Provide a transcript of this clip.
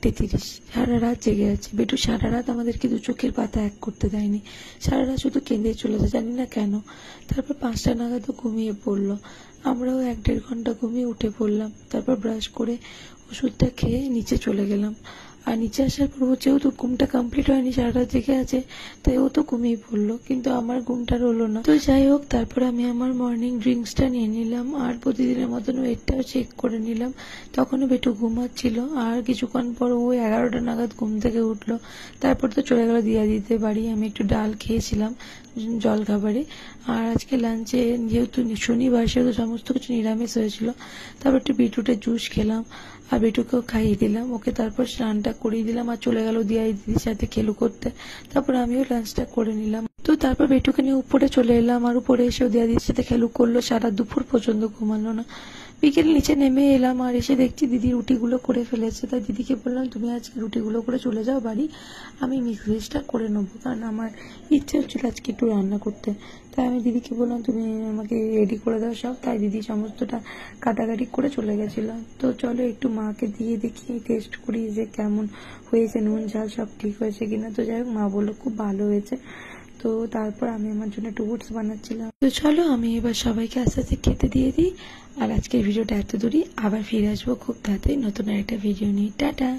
4:30। সারা রাত জেগে আছে। বেটু সারা রাত আমাদেরকে দু চোখের পাতা এক করতে দেয়নি। সারা রাত শুধু কেঁদে চলেছে, জানি না কেন। তারপর 5টা নাগাদও ঘুমিয়ে পড়লো। আমরাও 1-1.5 ঘন্টা ঘুমিয়ে উঠে পড়লাম। তারপর ব্রাশ করে ওষুধটা খেয়ে নিচে চলে গেলাম। আর নিচে আসার পর ও যেহেতু ঘুমটা কমপ্লিট হয়নি, সারা রাত জেগে আছে, তাই ও তো ঘুমিয়ে পড়লো, কিন্তু আমার ঘুমটা রইলো না। তো যাই হোক, তারপর আমি আমার মর্নিং ড্রিঙ্কসটা নিয়ে নিলাম আর প্রতিদিনের মতন ওয়েটটাও চেক করে নিলাম। তখনও বেটু ঘুমাচ্ছিল। আর কিছুক্ষণ পর ও 11টা নাগাদ ঘুম থেকে উঠলো। তারপর তো চলে গেল দিয়া দিতে বাড়ি। আমি একটু ডাল খেয়েছিলাম জল খাবারে। আর আজকে লাঞ্চে যেহেতু শনিবার, সেহেতু সমস্ত কিছু নিরামিষ হয়েছিল। তারপর একটু বিটরুটের জুস খেলাম আর বেটুকেও খাইয়ে দিলাম। ওকে তারপর স্নানটা করিয়ে দিলাম আর চলে গেল দিয়াই দিদির সাথে খেলু করতে। তারপর আমিও লাঞ্চটা করে নিলাম। তো তারপর বেটুকে নিয়ে উপরে চলে এলাম আর উপরে এসেও দিয়া দিদির সাথে খেলু করলো। সারা দুপুর পর্যন্ত ঘুমালো না। বিকেল নিচে নেমে এলাম আর এসে দেখছি দিদি রুটিগুলো করে ফেলেছে। তাই দিদিকে বললাম, তুমি আজকে রুটিগুলো করে চলে যাও বাড়ি, আমি মিক্স ভেজটা করে নেবো, কারণ আমার ইচ্ছে হচ্ছিল আজকে একটু রান্না করতে। তাই আমি দিদিকে বললাম, তুমি আমাকে রেডি করে দাও সব। তাই দিদি সমস্তটা কাটাকাটি করে চলে গেছিল। তো চলো একটু মাকে দিয়ে দেখি, টেস্ট করি যে কেমন হয়েছে, নুন ঝাল সব ঠিক হয়েছে কিনা। তো যাই হোক, মা বললো খুব ভালো হয়েছে। তো তারপর আমি আমার জন্য একটু ওটস বানাচ্ছিলাম। তো চলো আমি এবার সবাইকে আস্তে আস্তে খেতে দিয়ে দিই। আর আজকের ভিডিওটা এত দূরই। আবার ফিরে আসবো খুব তাড়াতাড়ি নতুন একটা ভিডিও নিয়ে। টাটা।